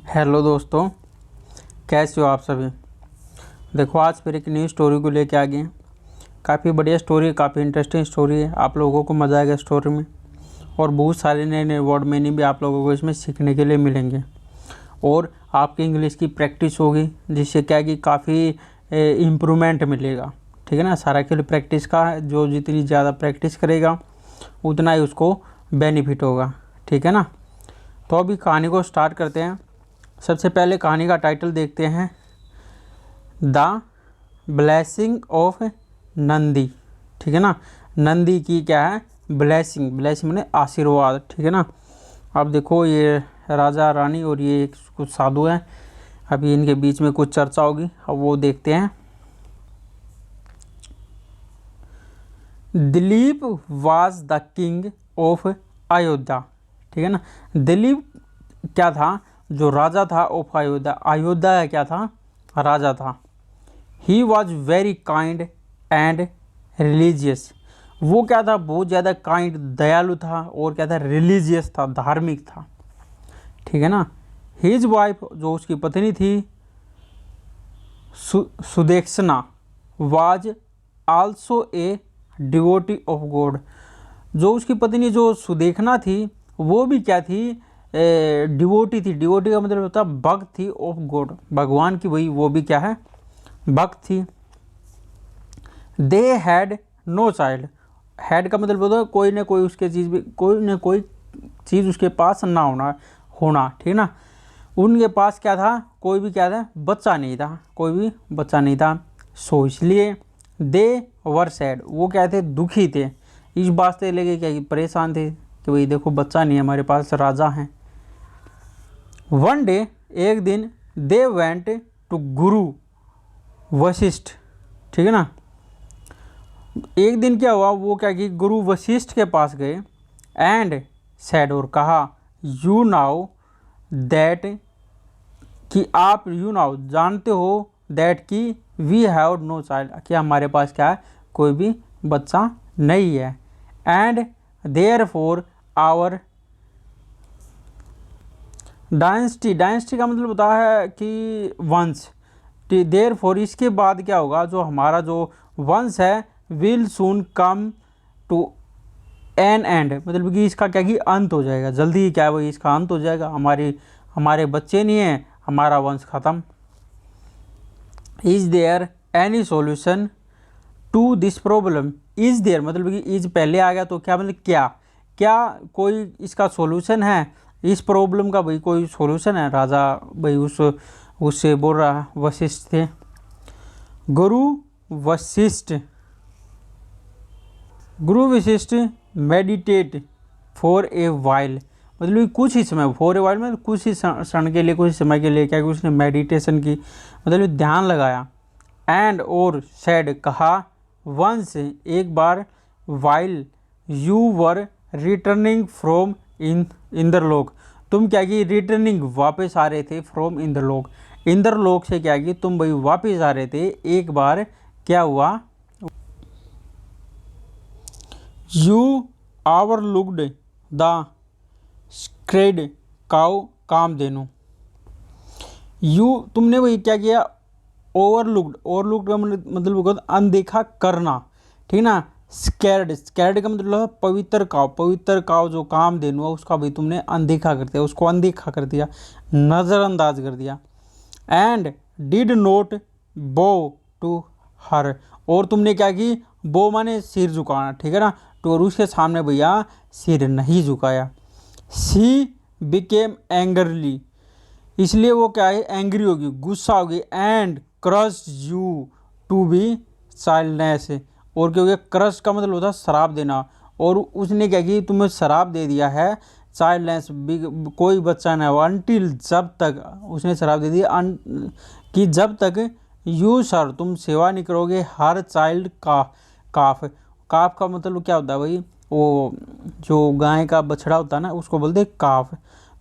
Hello दोस्तों, कैसे हो आप सभी। देखो, आज फिर एक नई स्टोरी को लेके आ गए हैं। काफ़ी बढ़िया स्टोरी है, काफ़ी इंटरेस्टिंग स्टोरी है। आप लोगों को मज़ा आएगा स्टोरी में और बहुत सारे नए नए वर्ड मीनिंग भी आप लोगों को इसमें सीखने के लिए मिलेंगे और आपकी इंग्लिश की प्रैक्टिस होगी, जिससे क्या है कि काफ़ी इम्प्रूवमेंट मिलेगा। ठीक है ना। सारा के लिए प्रैक्टिस का है, जो जितनी ज़्यादा प्रैक्टिस करेगा उतना ही उसको बेनिफिट होगा। ठीक है ना। तो अभी कहानी को स्टार्ट करते हैं। सबसे पहले कहानी का टाइटल देखते हैं, द ब्लेसिंग ऑफ नंदी। ठीक है ना। नंदी की क्या है, ब्लेसिंग। ब्लेसिंग माने आशीर्वाद। ठीक है ना। अब देखो, ये राजा रानी और ये कुछ साधु हैं। अभी इनके बीच में कुछ चर्चा होगी, अब वो देखते हैं। Dilip was the king of Ayodhya. ठीक है ना। दिलीप क्या था, जो राजा था ऑफ अयोध्या। अयोध्या का क्या था, राजा था। He was very kind and religious. वो क्या था, बहुत ज़्यादा काइंड, दयालु था और क्या था, रिलीजियस था, धार्मिक था। ठीक है ना। हिज वाइफ, जो उसकी पत्नी थी, Sudakshina, was also a devotee of god. जो उसकी पत्नी जो सुदेक्षणा थी, वो भी क्या थी, डिवोटी थी। डिवोटी का मतलब होता है भक्त थी, ऑफ गॉड, भगवान की। वही वो भी क्या है, भक्त थी। They had no child. Had का मतलब होता है कोई ना कोई उसके चीज़ भी, कोई ना कोई चीज़ उसके पास ना होना। ठीक ना। उनके पास क्या था, कोई भी क्या था, बच्चा नहीं था, कोई भी बच्चा नहीं था। सो इसलिए दे वर सैड, वो क्या थे, दुखी थे। इस बात से लेके क्या, परेशान थे कि भाई देखो बच्चा नहीं है हमारे पास, राजा हैं। वन डे, एक दिन, दे वेंट टू गुरु वशिष्ठ। ठीक है ना। एक दिन क्या हुआ, वो क्या कि गुरु वशिष्ठ के पास गए एंड सैड, और कहा, यू नाउ दैट, कि आप, यू नाउ जानते हो, दैट कि वी हैव नो चाइल्ड, कि हमारे पास क्या है, कोई भी बच्चा नहीं है। And therefore our dynasty, dynasty का मतलब होता है कि वंश। देयर फॉर, इसके बाद क्या होगा, जो हमारा जो वंश है, will soon come to an end, मतलब कि इसका क्या कि अंत हो जाएगा, जल्दी ही क्या है वही इसका अंत हो जाएगा। हमारे बच्चे नहीं हैं, हमारा वंश खत्म। Is there any solution to this problem. Is there मतलब कि इज पहले आ गया तो क्या मतलब क्या, क्या कोई इसका सॉल्यूशन है, इस प्रॉब्लम का भाई कोई सॉल्यूशन है। राजा भाई उससे बोल रहा, वशिष्ठ थे। गुरु वशिष्ठ, गुरु Vashishtha meditate for a while, मतलब कुछ ही समय, फॉर ए वाइल में कुछ ही क्षण के लिए, कुछ समय के लिए क्या कि उसने मेडिटेशन की, मतलब ध्यान लगाया। एंड और सैड कहा, वंस एक बार, while you were returning from Indralok, तुम क्या कि रिटर्निंग वापस आ रहे थे, फ्रॉम इंद्रलोक, इंद्रलोक से क्या कि तुम भाई वापस आ रहे थे। एक बार क्या हुआ, you overlooked the sacred cow Kamadhenu. You तुमने वही क्या किया, ओवरलुक्ड, ओवरलुक्ड का मतलब होगा अनदेखा करना। ठीक ना। स्कैर्ड, स्कैर्ड का मतलब है पवित्र काव, पवित्र काव जो कामधेनु है उसका भी तुमने अनदेखा कर दिया, उसको अनदेखा कर दिया, नज़रअंदाज कर दिया। एंड डिड नोट बो टू हर, और तुमने क्या की, बो माने सिर झुकाना। ठीक है ना। तो और उसके सामने भैया सिर नहीं झुकाया। सी बिकेम एंगरली, इसलिए वो क्या है, एंग्री होगी, गुस्सा होगी। And cursed you to be childless, और क्या हो गया, क्रश का मतलब होता है शराब देना, और उसने क्या की, तुम्हें शराब दे दिया है, चाइल्डनेस, कोई बच्चा ना हो, अनटिल, जब तक, उसने शराब दे दी कि जब तक यू सर, तुम सेवा नहीं करोगे, हर चाइल्ड का काफ, काफ का मतलब क्या होता है भाई, वो जो गाय का बछड़ा होता है ना, उसको बोलते हैं काफ।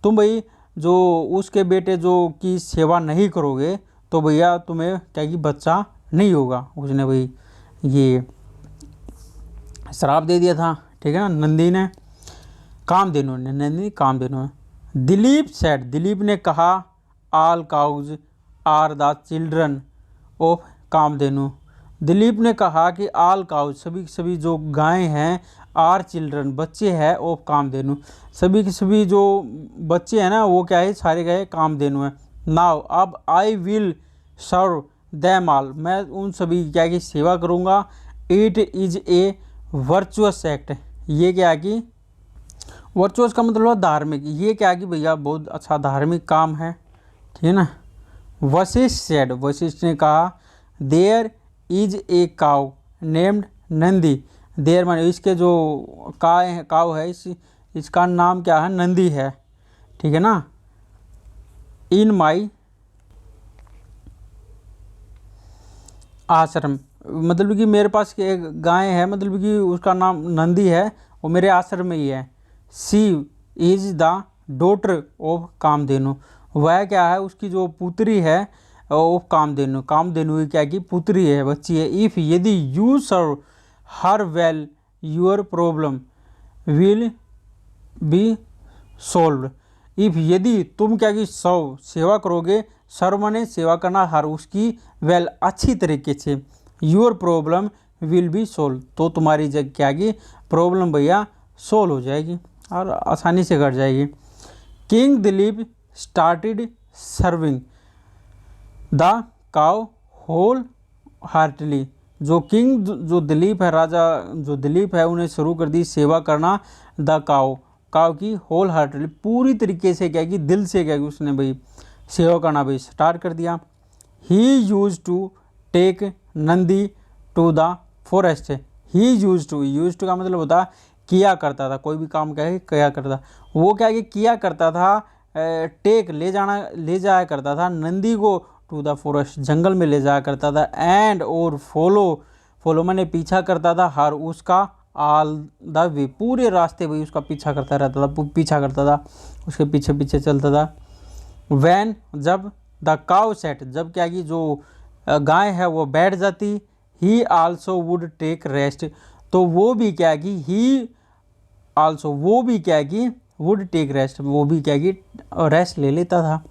तुम भाई जो उसके बेटे जो की सेवा नहीं करोगे तो भैया तुम्हें क्या कि बच्चा नहीं होगा। उसने भाई ये श्राप दे दिया था। ठीक है ना, नंदी ने, कामधेनु ने, नंदी कामधेनु है। दिलीप सेड, दिलीप ने कहा, all cows are the children of Kamdhenu. Dilip ने कहा कि ऑल काउज सभी जो गायें हैं, आर चिल्ड्रन बच्चे हैं, ऑफ कामधेनु सभी के सभी जो बच्चे हैं ना वो क्या है, सारे गए कामधेनु हैं। नाउ अब I will serve them all, मैं उन सभी क्या की सेवा करूँगा। It is a virtuous act, ये क्या है कि वर्चुअस का मतलब है धार्मिक, ये क्या है कि भैया बहुत अच्छा धार्मिक काम है, ठीक है ना। वशिष्ठ सेड, वशिष्ठ ने कहा there is a cow named Nandi, there माने इसके जो काउ है इसका नाम क्या है, नंदी है, ठीक है ना। इन माई आश्रम, मतलब कि मेरे पास एक गाय है, मतलब कि उसका नाम नंदी है, वो मेरे आश्रम में ही है। She is the daughter of Kamadhenu, वह क्या है, उसकी जो पुत्री है ऑफ कामधेनु, कामधेनु क्या की पुत्री है, बच्ची है। इफ़ यदि you serve her well your problem will be solve. If यदि तुम क्या की सेवा करोगे, सर्व माने सेवा करना, हर उसकी वेल अच्छी तरीके से, your problem will be solve, तो तुम्हारी जग क्या की प्रॉब्लम भैया सोल्व हो जाएगी और आसानी से कट जाएगी। King Dilip started serving the cow wholeheartedly, जो किंग जो दिलीप है, राजा जो दिलीप है, उन्हें शुरू कर दी सेवा करना द काउ की होल हार्टली, पूरी तरीके से क्या कि दिल से क्या कि उसने भाई सेवा करना भाई स्टार्ट कर दिया। He used to take Nandi to the forest, he used to का मतलब होता किया करता था, कोई भी काम क्या है किया करता, वो क्या कि किया करता था, टेक ले जाया करता था नंदी को टू द फॉरेस्ट, जंगल में ले जाया करता था। एंड और फॉलो मैंने पीछा करता था, हर उसका ऑल द वे, पूरे रास्ते भाई उसका पीछा करता रहता था, उसके पीछे पीछे चलता था। वैन जब द काउ सेट, जब क्या कि जो गाय है वो बैठ जाती, he also would take rest, तो वो भी क्या कि वुड टेक रेस्ट, वो भी क्या कि रेस्ट ले लेता था।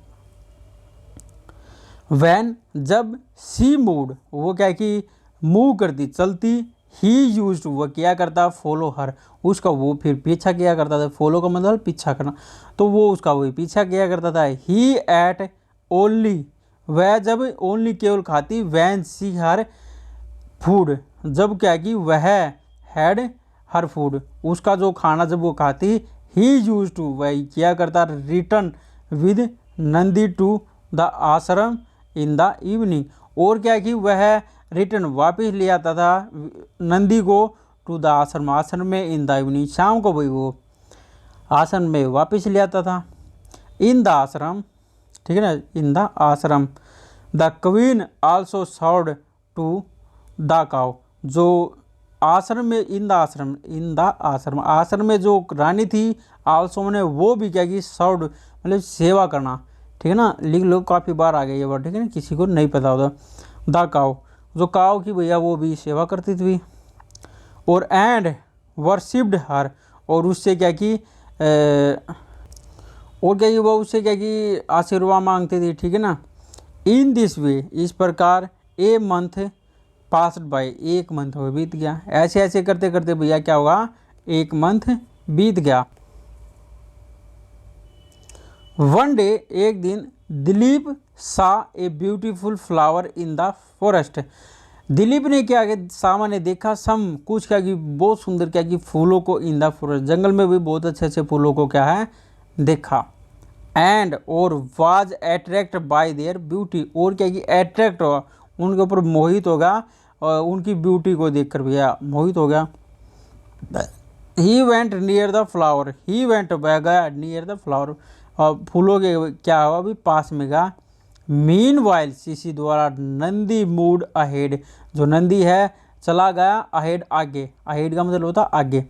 वैन जब सी मूड, वो क्या कि मूव करती चलती, ही यूज टू, वह किया करता फॉलो हर, उसका वो फिर पीछा किया करता था, फॉलो का मतलब पीछा करना, तो वो उसका वही पीछा किया करता था। ही एट ओनली, वह जब ओनली केवल खाती, वैन सी हर फूड, जब क्या कि वह हैड हर फूड, उसका जो खाना जब वो खाती, ही यूज टू, वह किया करता return with Nandi to the ashram in the evening, और क्या कि वह रिटर्न वापस ले आता था नंदी को टू द आश्रम में, इन द इवनिंग, शाम को भाई वो आश्रम में वापस ले आता था। इन द आश्रम, ठीक है ना, in the ashram. The queen also served to the cow, जो आश्रम में, इन द आश्रम में जो रानी थी, आल्सो ने वो भी क्या कि सर्व्ड मतलब सेवा करना, ठीक है ना, लिख लो, काफ़ी बार आ गया ये वर्ड, ठीक है ना, किसी को नहीं पता होता। द काउ, जो काउ की भैया वो भी सेवा करती थी, और एंड वर्शिप्ड हर, और उससे क्या कि और क्या कि वो उससे क्या कि आशीर्वाद मांगती थी, ठीक है ना। इन दिस वे, इस प्रकार, ए मंथ पास्ड बाय, एक मंथ हो बीत गया, ऐसे ऐसे करते करते भैया क्या होगा, एक मंथ बीत गया। वन डे, एक दिन, दिलीप सा a beautiful flower in the forest, Dilip ने क्या कि सामने देखा सम कुछ क्या कि बहुत सुंदर क्या कि फूलों को इन द फॉरेस्ट, जंगल में भी बहुत अच्छे अच्छे फूलों को क्या है देखा। एंड और was attract bye there beauty, और क्या कि अट्रैक्ट हुआ, उनके ऊपर मोहित होगा, और उनकी ब्यूटी को देखकर भैया मोहित हो गया। He went near the flower, he went गया नियर द फ्लावर, और फूलों के क्या हुआ अभी पास में गया। मीन वाइल सीसी द्वारा नंदी मूड अहेड, जो नंदी है चला गया अहेड, आगे, अहेड का मतलब होता आगे,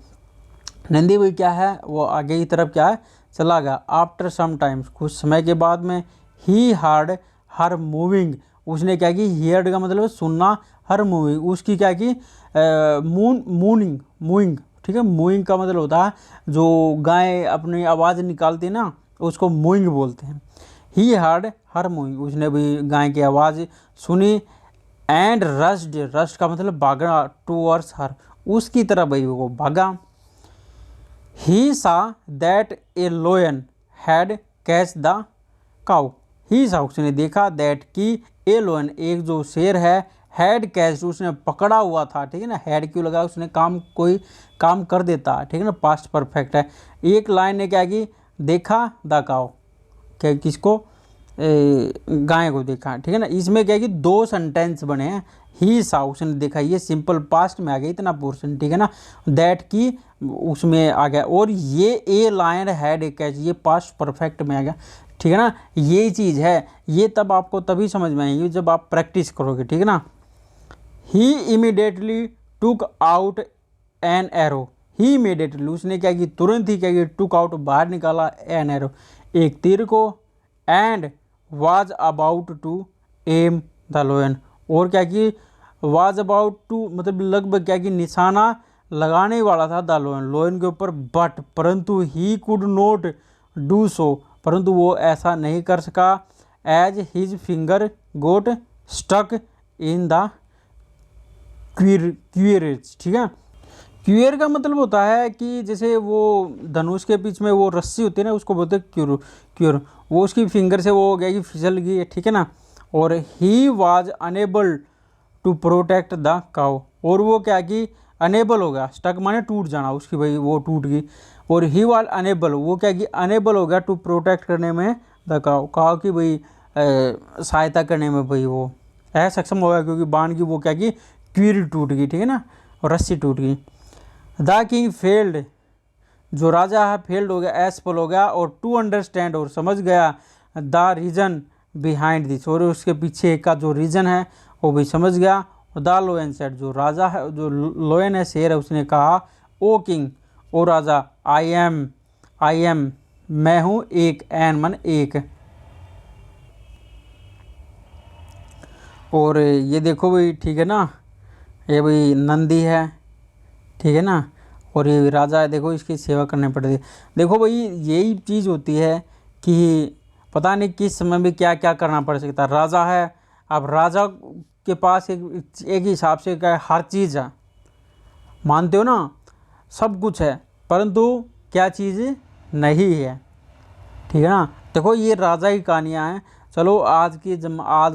नंदी भी क्या है वो आगे की तरफ क्या है चला गया। आफ्टर सम टाइम्स, कुछ समय के बाद में, ही हार्ड हर मूविंग, उसने क्या की, हियर्ड का मतलब सुनना, हर मूविंग, उसकी क्या की मूइंग, ठीक है, मूइंग का मतलब होता है जो गाय अपनी आवाज़ निकालती है ना, उसको मूइंग बोलते हैं। ही हर्ड हर मूवी, उसने भी गाय की आवाज़ सुनी। एंड रश्ड, रश्ड का मतलब भागना, टूवर्ड्स हर, उसकी तरफ भाई वो भागा। He saw that a lion had catch the cow, he saw उसने देखा, दैट की ए लोयन एक जो शेर है, हैड कैच उसने पकड़ा हुआ था, ठीक है ना। हैड क्यों लगा, उसने काम कोई काम कर देता, ठीक है ना, पास्ट परफेक्ट है। एक लाइन ने क्या की, देखा द काउ, क्या किसको, गाय को देखा, ठीक है ना। इसमें क्या है कि दो सेंटेंस बने हैं, ही सा उसने देखा, ये सिंपल पास्ट में आ गया इतना पोर्शन, ठीक है ना। दैट की उसमें आ गया, और ये a lion had a catch ये पास्ट परफेक्ट में आ गया, ठीक है ना। ये चीज़ है, ये तब आपको तभी समझ में आएगी जब आप प्रैक्टिस करोगे, ठीक है ना। He immediately took out an arrow, he immediately उसने क्या की, तुरंत ही क्या की, टुक आउट बाहर निकाला, एन एरो एक तीर को, and was about to aim the lion, और क्या कि वाज अबाउट टू मतलब लगभग क्या कि निशाना लगाने वाला था द लोयन, लोयन के ऊपर, बट परंतु he could not do so, परंतु वो ऐसा नहीं कर सका, as his finger got stuck in the quiver, ठीक है। क्यूर का मतलब होता है कि जैसे वो धनुष के बीच में वो रस्सी होती है ना, उसको बोलते हैं क्यूर, क्यूर, वो उसकी फिंगर से वो हो गया कि फिसल गई, ठीक है ना। और he was unable to protect the cow, और वो क्या कि अनेबल हो गया, स्टक माने टूट जाना, उसकी भाई वो टूट गई, और ही वाज अनेबल वो क्या कि अनेबल हो गया टू प्रोटेक्ट करने में द काउ, काउ की भाई सहायता करने में भाई वो सक्षम हो गया, क्योंकि बाण की वो क्या कि क्यूर टूट गई, ठीक है ना, और रस्सी टूट गई। द किंग फेल्ड, जो राजा है फेल्ड हो गया, एसफल हो गया, और टू अंडरस्टैंड और समझ गया, द रीजन बिहाइंड दिस, और उसके पीछे का जो रीजन है वो भी समझ गया। द लोयन सेड, जो राजा है, जो लोयन है शेर है, उसने कहा, O king, O Raja, I am मैं हूँ, एक, एन मन एक। और ये देखो भाई, ठीक है ना, ये भाई नंदी है, ठीक है ना, और ये राजा है, देखो इसकी सेवा करनी पड़ती है। देखो भाई यही चीज़ होती है कि पता नहीं किस समय में क्या क्या करना पड़ सकता है। राजा है, अब राजा के पास एक हिसाब से क्या हर चीज़ है, मानते हो ना, सब कुछ है, परंतु क्या चीज़ नहीं है, ठीक है ना। देखो ये राजा की कहानियाँ हैं, चलो आज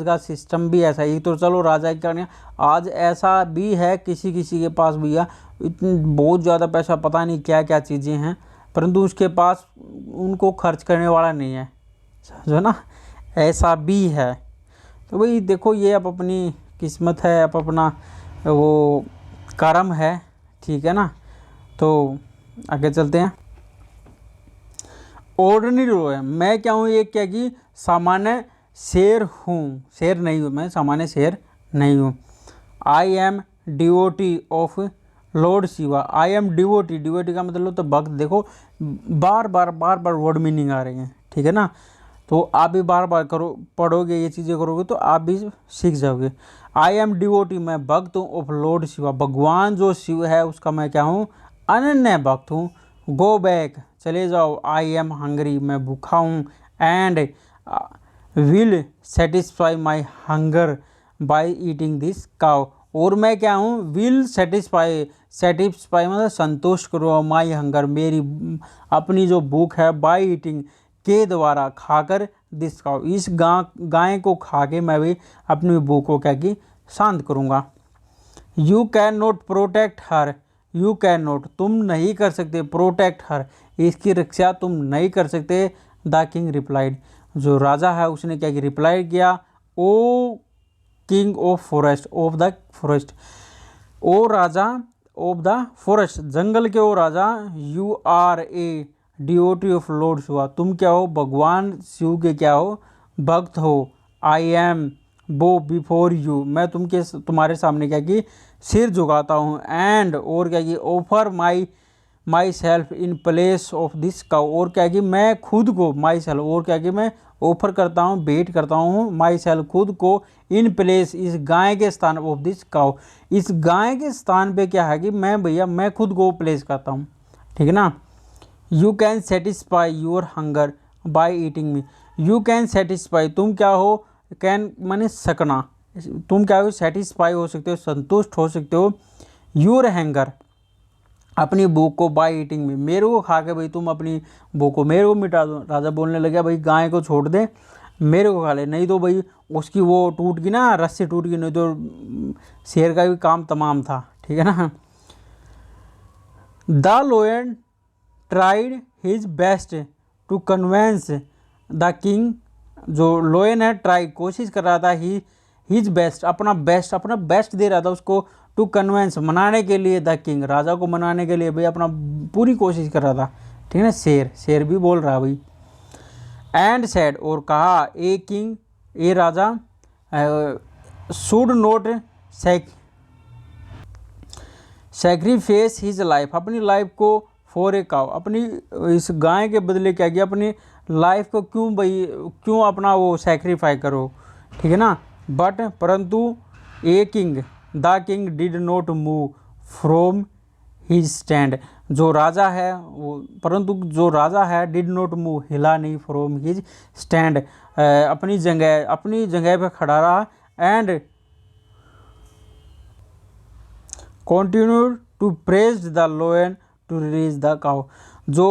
का सिस्टम भी ऐसा ही, तो चलो राजा की कहानियाँ, आज ऐसा भी है किसी किसी के पास भैया इतनी बहुत ज़्यादा पैसा, पता नहीं क्या क्या चीज़ें हैं, परंतु उसके पास उनको खर्च करने वाला नहीं है, समझो ना, ऐसा भी है। तो भाई देखो ये अब अपनी किस्मत है, अब अपना वो कर्म है, ठीक है ना। तो आगे चलते हैं। ऑर्डिनरी रो है, मैं क्या हूँ, ये क्या कि सामान्य शेर हूँ, शेर नहीं हूँ, मैं सामान्य शेर नहीं हूँ। I am devotee of lord Shiva, I am devotee, devotee का मतलब तो भक्त, देखो बार बार वर्ड मीनिंग आ रहे हैं, ठीक है ना। तो आप भी बार बार करो, पढ़ोगे ये चीज़ें करोगे तो आप भी सीख जाओगे। आई एम डिवोटी, मैं भक्त हूँ, ऑफ लॉर्ड शिवा, भगवान जो शिव है उसका मैं क्या हूँ, अनन्य भक्त हूँ। गो बैक, चले जाओ, आई एम हंगरी, मैं भूखा हूँ, and will satisfy my hunger by eating this cow, और मैं क्या हूँ, विल सेटिस्फाई, सेटिस्फाई मतलब संतुष्ट करो, माई हंगर मेरी अपनी जो भूख है, बाई ईटिंग के द्वारा खाकर, दिस काउ इस गाय को खा के मैं भी अपनी भूख को क्या कि शांत करूँगा। You can not protect her, you can not तुम नहीं कर सकते, प्रोटेक्ट हर इसकी रक्षा तुम नहीं कर सकते। द किंग रिप्लाइड, जो राजा है उसने क्या कि रिप्लाई किया, O king of forest, of the forest, O राजा ऑफ द फॉरेस्ट, जंगल के ओ राजा, you are a devotee of lord Shiva, तुम क्या हो, भगवान शिव के क्या हो, भक्त हो। आई एम बो बिफोर यू, मैं तुम्हारे सामने क्या कि सिर झुकाता हूँ, एंड और क्या कि offer my self in place of this cow, और क्या कि मैं खुद को, माई सेल्फ और क्या कि मैं ऑफर करता हूँ, भेंट करता हूँ, माई सेल्फ खुद को, इन प्लेस इस गाय के स्थान ऑफ दिस काउ, इस गाय के स्थान पे क्या है कि मैं भैया मैं खुद को प्लेस करता हूँ, ठीक है ना। You can satisfy your hunger by eating me, you can satisfy, तुम क्या हो, कैन माने सकना, तुम क्या हो, सेटिस्फाई हो सकते हो, संतुष्ट हो सकते हो, योर हैंगर, अपनी भूख को, बाय ईटिंग में, मेरे को खा के भाई तुम अपनी भूख को मेरे को मिटा दो। राजा बोलने लगा भाई गाय को छोड़ दे, मेरे को खा ले, नहीं तो भाई उसकी वो टूट गई ना, रस्सी टूट गई, नहीं तो शेर का भी काम तमाम था, ठीक है ना। The lion tried his best to convince the king, जो लोयन है ट्राई कोशिश कर रहा था, ही हिज बेस्ट, अपना बेस्ट दे रहा था उसको, टू कन्वेंस मनाने के लिए, द किंग, राजा को मनाने के लिए भाई अपना पूरी कोशिश कर रहा था, ठीक है ना। शेर भी बोल रहा भाई। एंड सेड, और कहा, ए किंग, ए राजा, should not sacrifice his life, अपनी लाइफ को फॉर ए काउ, अपनी इस गाय के बदले क्या किया, अपनी लाइफ को क्यों अपना वो सैक्रिफाई करो, ठीक है ना। बट परंतु a king, the king did not move from his stand, जो राजा है वो, परंतु जो राजा है डिड नॉट मूव, हिला नहीं, फ्रॉम हिज स्टैंड, अपनी जगह पे खड़ा रहा, and continued to praise the lion to release the cow, जो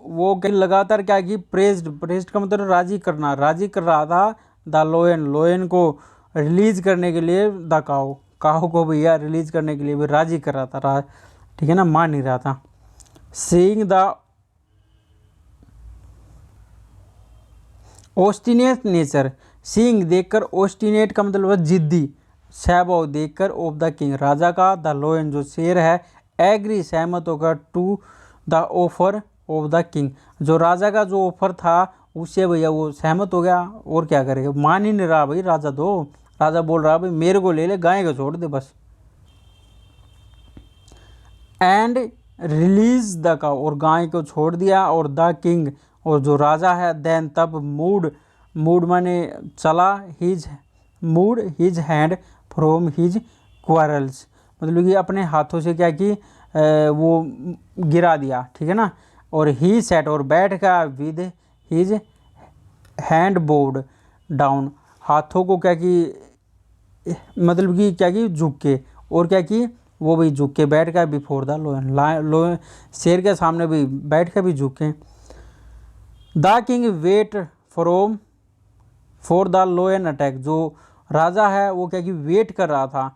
वो लगातार क्या की, प्रेज्ड का मतलब राजी कर रहा था, द लोयन को रिलीज करने के लिए, द काऊ को भैया रिलीज करने के लिए भी राजी कर रहा था, ठीक है ना, मान नहीं रहा था। सीइंग द ऑस्टिनेट नेचर, सीइंग देखकर, ऑस्टिनेट का मतलब जिद्दी, स्वभाव देखकर, ऑफ द किंग राजा का, द लोयन जो शेर है, एग्री सहमत होकर, to the offer of the king, जो राजा का जो ऑफर था उससे भैया वो सहमत हो गया, और क्या करेगा, मान ही नहीं रहा भाई राजा, तो राजा बोल रहा भाई मेरे को ले ले, गाय को छोड़ दे बस। एंड रिलीज द काउ, और गाय को छोड़ दिया, और द किंग, और जो राजा है, देन तब मूड माने चला, his hand from his quarrels, मतलब कि अपने हाथों से क्या की, वो गिरा दिया, ठीक है ना। और ही सेट, और बैठ गया, with his hand board down, हाथों को क्या की, मतलब कि क्या की, झुक के, और क्या की, वो भी झुक के बैठ गया, बिफोर द लोयन, शेर के सामने भी बैठ के भी झुके। The king wait for the lion attack, जो राजा है वो क्या कि वेट कर रहा था,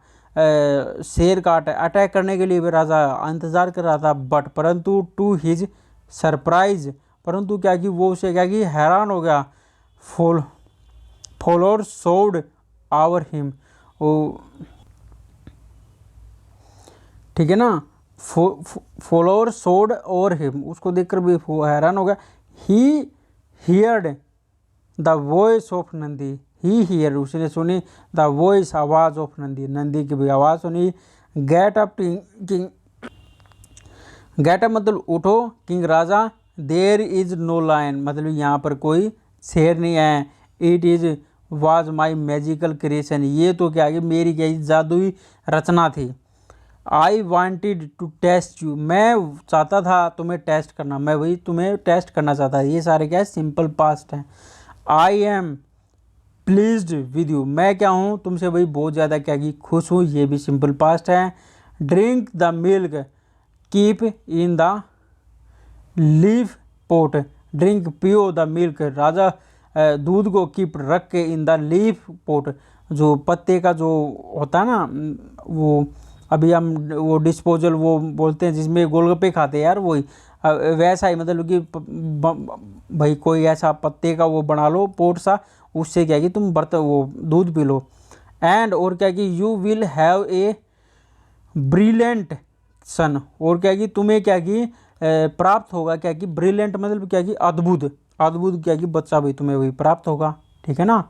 शेर का अटैक करने के लिए भी राजा इंतज़ार कर रहा था, बट परंतु टू हिज सरप्राइज, परंतु क्या कि वो उसे क्या कि हैरान हो गया, फॉलोअर सोड आवर हिम, वो ठीक है ना, फॉलोअर सोड और हिम, उसको देखकर भी वो हैरान हो गया। He heard the voice of Nandi, he hear, उसने सुनी, द वॉइस, आवाज़ ऑफ नंदी की भी आवाज़ सुनी। Get up king, get up मतलब उठो, किंग राजा, देयर इज नो लायन, मतलब यहाँ पर कोई शेर नहीं है, it is was my magical creation, ये तो क्या कि मेरी क्या जादुई रचना थी। I wanted to test you, मैं चाहता था तुम्हें टेस्ट करना, मैं वही तुम्हें टेस्ट करना चाहता, ये सारे क्या है, सिंपल पास्ट हैं। I am pleased with you, मैं क्या हूँ तुमसे भाई बहुत ज़्यादा क्या कि खुश हूँ, ये भी सिंपल पास्ट है। Drink the milk keep in the leaf pot, drink पियो द मिल्क, राजा दूध को कीप रख के, इन द लीफ पोट, जो पत्ते का जो होता है ना, वो अभी हम वो डिस्पोजल वो बोलते हैं जिसमें गोलगप्पे खाते हैं यार, वही वैसा ही, मतलब कि भाई कोई ऐसा पत्ते का वो बना लो पोट सा, उससे क्या कि तुम बर्तन वो दूध पी लो। एंड और क्या कि you will have a brilliant son, और क्या कि तुम्हें क्या कि प्राप्त होगा, क्या कि ब्रिलियंट मतलब क्या कि अद्भुत क्या कि बच्चा भी तुम्हें वही प्राप्त होगा, ठीक है ना।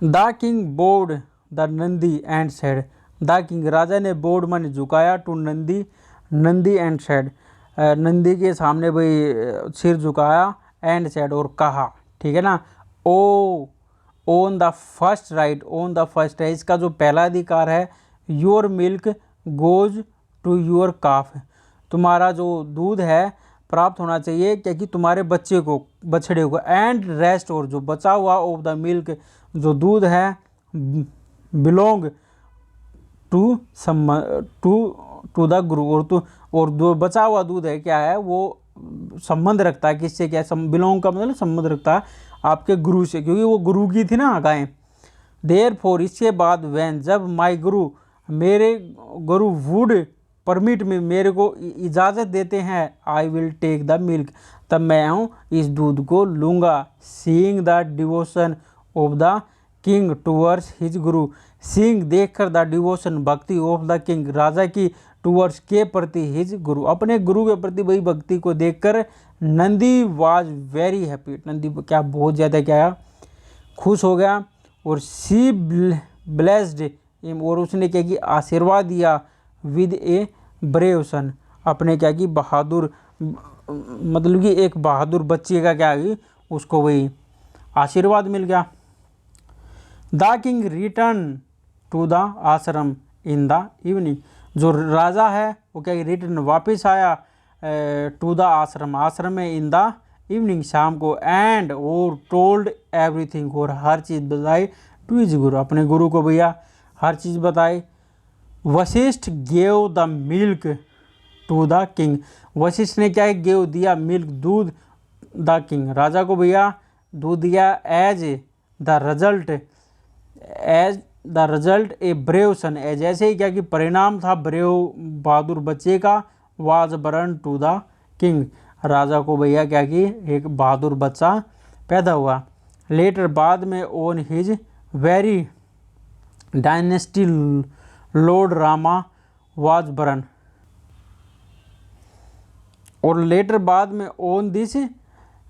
The king bowed the Nandi and said, the king राजा ने बोर्ड मन झुकाया, to Nandi and said, Nandi के सामने भाई सिर झुकाया, एंड सेड और कहा, ठीक है ना। O on the first right, on the first है, इसका जो पहला अधिकार है, your milk goes to your calf, तुम्हारा जो दूध है प्राप्त होना चाहिए क्या कि तुम्हारे बच्चे को, बछड़े को, एंड रेस्ट और जो बचा हुआ ऑफ द मिल्क जो दूध है, बिलोंग टू टू द गुरु, और जो बचा हुआ दूध है क्या है वो संबंध रखता है किससे, क्या बिलोंग का मतलब संबंध रखता है आपके गुरु से, क्योंकि वो गुरु की थी ना गायें। देयरफॉर इसके बाद वैन जब माई गुरु, मेरे गुरु, वुड परमिट में, मेरे को इजाज़त देते हैं, I will take the milk, तब मैं इस दूध को लूँगा। Seeing the devotion of the king towards his guru, seeing देखकर, द डिवोशन भक्ति, ऑफ द किंग राजा की, टूवर्ड्स के प्रति, हिज गुरु अपने गुरु के प्रति वही भक्ति को देखकर, Nandi was very happy, Nandi क्या बहुत ज़्यादा क्या खुश हो गया। और सी ब्लेस्ड हिम, और उसने क्या कि आशीर्वाद दिया, विद ए ब्रेव सन, अपने क्या कि बहादुर, मतलब कि एक बहादुर बच्चे का क्या कि उसको वही आशीर्वाद मिल गया। The king return to the ashram in the evening, जो राजा है वो क्या रिटर्न वापस आया टू द आश्रम, आश्रम में, इन द इवनिंग शाम को, एंड और टोल्ड एवरीथिंग, और हर चीज़ बताई टू हिज गुरु, अपने गुरु को भैया हर चीज़ बताई। Vashishtha gave the milk to the king, Vashishtha ने क्या गेव दिया, मिल्क दूध, द किंग राजा को भैया दूध दिया, as the result a brave son, जैसे ही क्या कि परिणाम था ब्रेव बहादुर बच्चे का, वाज बरन टू द किंग, राजा को भैया क्या कि एक बहादुर बच्चा पैदा हुआ। लेटर बाद में, on his very dynasty Lord Rama was बरन, और लेटर बाद में ऑन दिस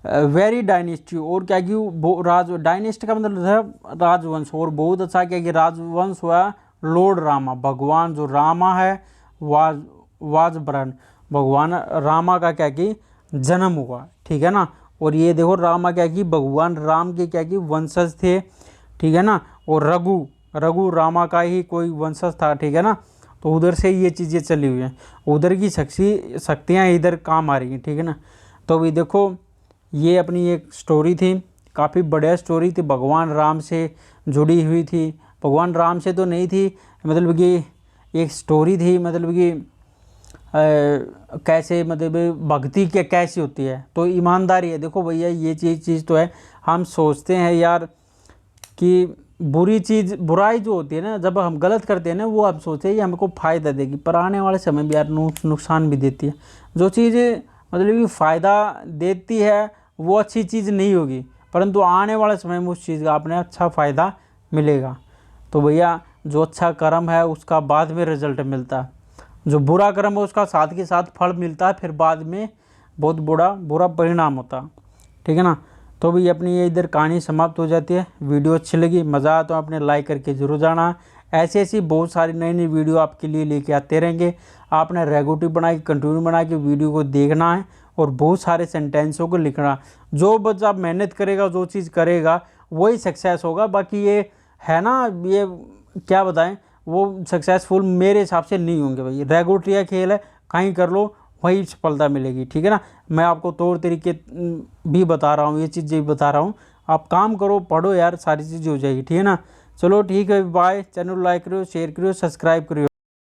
वेरी डायनेस्टी, और क्या कि वो राज, डायनेस्टी का मतलब है राजवंश, और बहुत अच्छा क्या कि राजवंश हुआ लॉर्ड रामा, भगवान जो रामा है वाज बरन, भगवान रामा का क्या कि जन्म हुआ, ठीक है ना। और ये देखो रामा क्या कि भगवान राम के क्या कि वंशज थे, ठीक है ना। और रघु रामा का ही कोई वंशज था, ठीक है ना। तो उधर से ये चीज़ें चली हुई हैं, उधर की शक्तियाँ इधर काम आ रही हैं, ठीक है ना। तो अभी देखो ये अपनी एक स्टोरी थी, काफ़ी बढ़िया स्टोरी थी, भगवान राम से जुड़ी हुई थी, भगवान राम से तो नहीं थी, मतलब कि एक स्टोरी थी, मतलब कि कैसे, मतलब भक्ति क्या कैसी होती है, तो ईमानदारी है। देखो भैया ये चीज़ तो है, हम सोचते हैं यार कि बुराई जो होती है ना, जब हम गलत करते हैं ना, वो हम सोचते हैं ये हमको फ़ायदा देगी, पर आने वाले समय में यार नुकसान भी देती है। जो चीज़ मतलब कि फ़ायदा देती है वो अच्छी चीज़ नहीं होगी, परंतु आने वाले समय में उस चीज़ का आपने अच्छा फ़ायदा मिलेगा। तो भैया जो अच्छा कर्म है उसका बाद में रिजल्ट मिलता है, जो बुरा कर्म है उसका साथ के साथ फल मिलता है, फिर बाद में बहुत बुरा परिणाम होता है, ठीक है ना। तो भी अपनी ये इधर कहानी समाप्त हो जाती है। वीडियो अच्छी लगी, मज़ा आया तो आपने लाइक करके ज़रूर जाना। ऐसी बहुत सारी नई वीडियो आपके लिए लेके आते रहेंगे। आपने रेगुलर बना के कंटिन्यू बना के वीडियो को देखना है और बहुत सारे सेंटेंसों को लिखना। जो बच्चा मेहनत करेगा, जो चीज़ करेगा वही सक्सेस होगा। बाकी ये है ना, ये क्या बताएं, वो सक्सेसफुल मेरे हिसाब से नहीं होंगे भाई। रेगुलर खेल है, कहीं कर लो वही सफलता मिलेगी, ठीक है ना। मैं आपको तौर तरीके भी बता रहा हूँ, ये चीज़ें भी बता रहा हूँ। आप काम करो, पढ़ो यार, सारी चीज़ें हो जाएगी, ठीक है ना। चलो ठीक है, बाय। चैनल लाइक करो, शेयर करो, सब्सक्राइब करो।